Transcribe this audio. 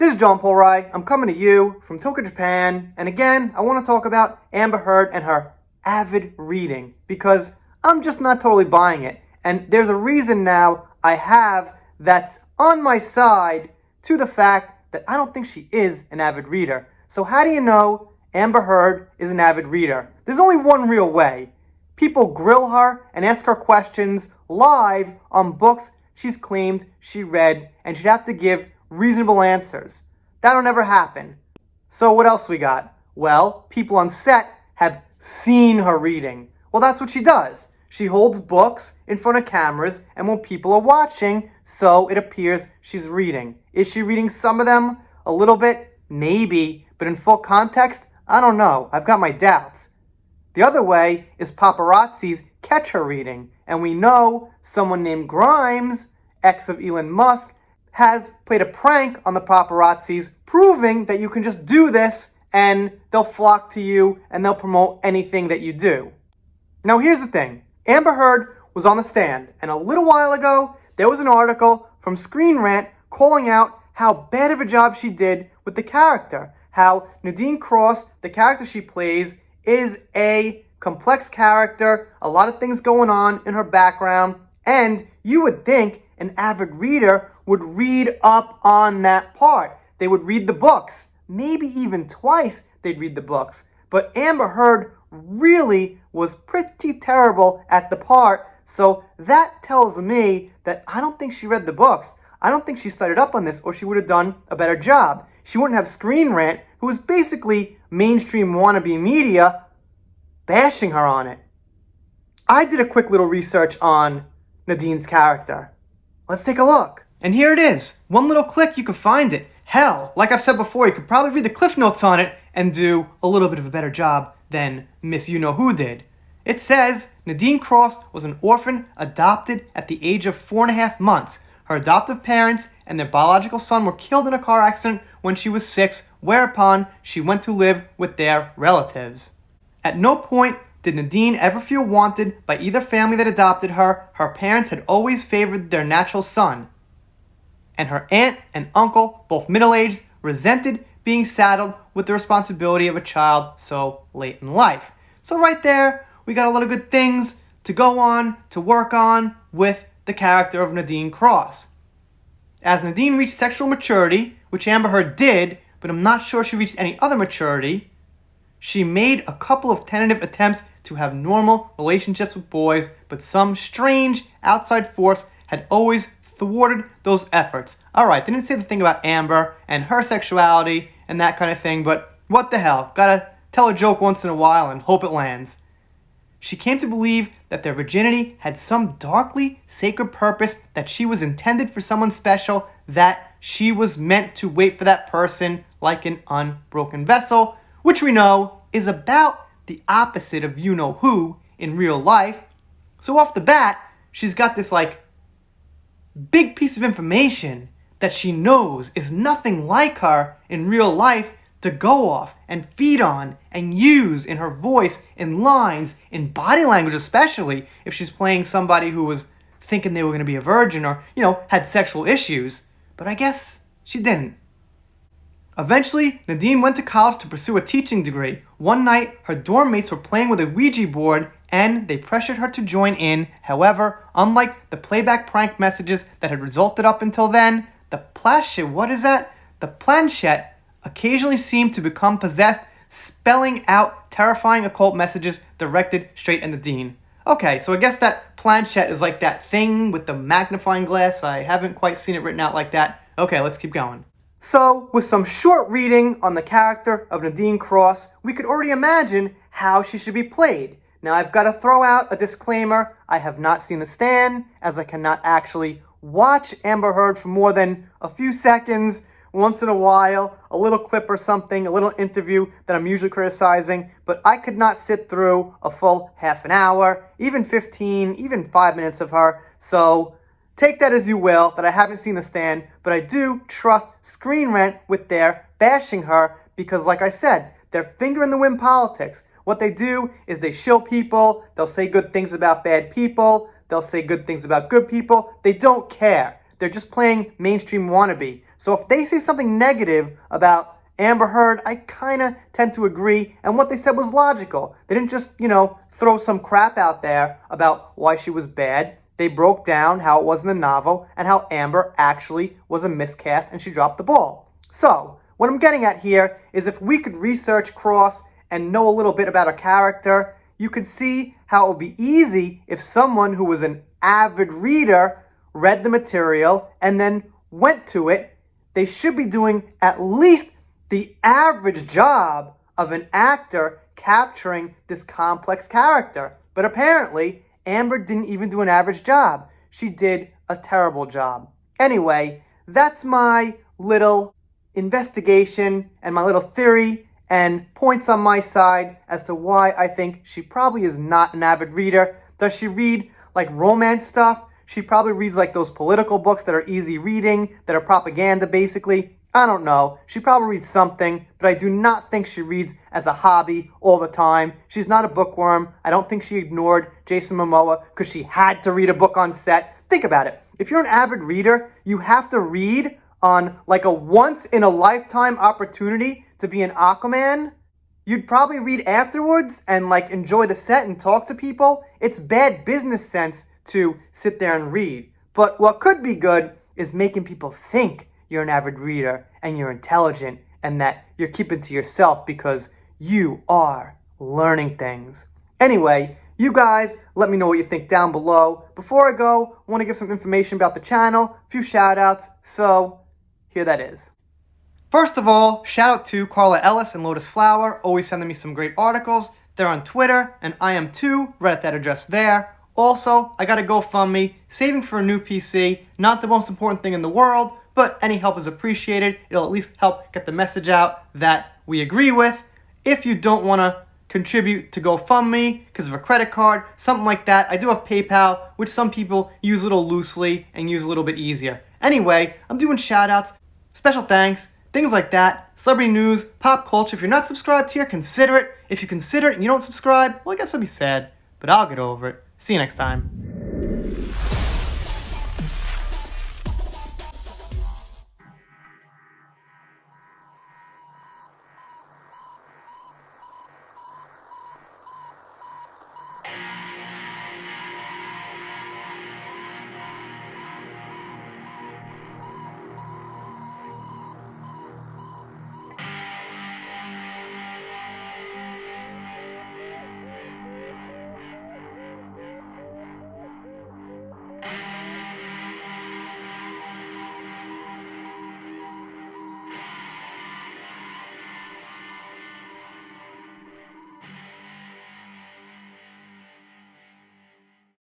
This is John Polrai. I'm coming to you from Tokyo, Japan, and again, I want to talk about Amber Heard and her avid reading because I'm just not totally buying it. And there's a reason now I have that's on my side to the fact that I don't think she is an avid reader. So how do you know Amber Heard is an avid reader? There's only one real way. People grill her and ask her questions live on books she's claimed she read, and she'd have to give reasonable answers. That'll never happen. So what else we got? Well, people on set have seen her reading. Well, that's what she does. She holds books in front of cameras, and when people are watching, so it appears she's reading. Is she reading some of them? A little bit? Maybe. But in full context? I don't know. I've got my doubts. The other way is paparazzis catch her reading. And we know someone named Grimes, ex of Elon Musk, has played a prank on the paparazzis, proving that you can just do this and they'll flock to you and they'll promote anything that you do. Now here's the thing. Amber Heard was on the stand, and a little while ago, there was an article from Screen Rant calling out how bad of a job she did with the character. How Nadine Cross, the character she plays, is a complex character, a lot of things going on in her background, and you would think an avid reader would read up on that part. They would read the books. Maybe even twice they'd read the books. But Amber Heard really was pretty terrible at the part, so that tells me that I don't think she read the books. I don't think she studied up on this, or she would have done a better job. She wouldn't have Screen Rant, who was basically mainstream wannabe media, bashing her on it. I did a quick little research on Nadine's character. Let's take a look. And here it is. One little click, you can find it. Hell, like I've said before, you could probably read the cliff notes on it and do a little bit of a better job than Miss You-Know-Who did. It says, Nadine Cross was an orphan adopted at the age of 4.5 months. Her adoptive parents and their biological son were killed in a car accident when she was 6, whereupon she went to live with their relatives. At no point did Nadine ever feel wanted by either family that adopted her. Her parents had always favored their natural son. And her aunt and uncle, both middle-aged, resented being saddled with the responsibility of a child so late in life. So right there, we got a lot of good things to go on, to work on with the character of Nadine Cross. As Nadine reached sexual maturity, which Amber Heard did, but I'm not sure she reached any other maturity, she made a couple of tentative attempts to have normal relationships with boys, but some strange outside force had always thwarted those efforts. Alright, they didn't say the thing about Amber and her sexuality and that kind of thing, but what the hell? Gotta tell a joke once in a while and hope it lands. She came to believe that their virginity had some darkly sacred purpose, that she was intended for someone special, that she was meant to wait for that person like an unbroken vessel, which we know is about the opposite of you-know-who in real life. So off the bat, she's got this big piece of information that she knows is nothing like her in real life to go off and feed on and use in her voice, in lines, in body language, especially if she's playing somebody who was thinking they were going to be a virgin or, had sexual issues. But I guess she didn't. Eventually, Nadine went to college to pursue a teaching degree. One night, her dorm mates were playing with a Ouija board and they pressured her to join in. However, unlike the playback prank messages that had resulted up until then, the planchette occasionally seemed to become possessed, spelling out terrifying occult messages directed straight at Nadine. Okay, so I guess that planchette is like that thing with the magnifying glass. I haven't quite seen it written out like that. Okay, let's keep going. So, with some short reading on the character of Nadine Cross, we could already imagine how she should be played. Now, I've got to throw out a disclaimer. I have not seen The Stand, as I cannot actually watch Amber Heard for more than a few seconds, once in a while, a little clip or something, a little interview that I'm usually criticizing, but I could not sit through a full half an hour, even 15, even 5 minutes of her, so take that as you will, that I haven't seen The Stand, but I do trust Screen Rant with their bashing her, because like I said, they're finger in the wind politics. What they do is they shill people, they'll say good things about bad people, they'll say good things about good people, they don't care. They're just playing mainstream wannabe. So if they say something negative about Amber Heard, I kind of tend to agree, and what they said was logical. They didn't just, throw some crap out there about why she was bad. They broke down how it was in the novel and how Amber actually was a miscast and she dropped the ball. So, what I'm getting at here is if we could research Cross and know a little bit about a character, you could see how it would be easy if someone who was an avid reader read the material and then went to it. They should be doing at least the average job of an actor capturing this complex character. But apparently, Amber didn't even do an average job. She did a terrible job. Anyway, that's my little investigation and my little theory and points on my side as to why I think she probably is not an avid reader. Does she read like romance stuff? She probably reads like those political books that are easy reading, that are propaganda basically. I don't know. She probably reads something, but I do not think she reads as a hobby all the time. She's not a bookworm. I don't think she ignored Jason Momoa because she had to read a book on set. Think about it. If you're an avid reader, you have to read on like a once-in-a-lifetime opportunity to be an Aquaman. You'd probably read afterwards and like enjoy the set and talk to people. It's bad business sense to sit there and read. But what could be good is making people think you're an avid reader and you're intelligent and that you're keeping to yourself because you are learning things. Anyway, you guys, let me know what you think down below. Before I go, I want to give some information about the channel, a few shout outs, so here that is. First of all, shout out to Carla Ellis and Lotus Flower, always sending me some great articles. They're on Twitter, and I am too, right at that address there. Also, I got a GoFundMe, saving for a new PC, not the most important thing in the world, but any help is appreciated. It'll at least help get the message out that we agree with. If you don't want to contribute to GoFundMe because of a credit card, something like that, I do have PayPal, which some people use a little loosely and use a little bit easier. Anyway, I'm doing shout-outs, special thanks, things like that, celebrity news, pop culture. If you're not subscribed here, consider it. If you consider it and you don't subscribe, well, I guess I'll be sad, but I'll get over it. See you next time.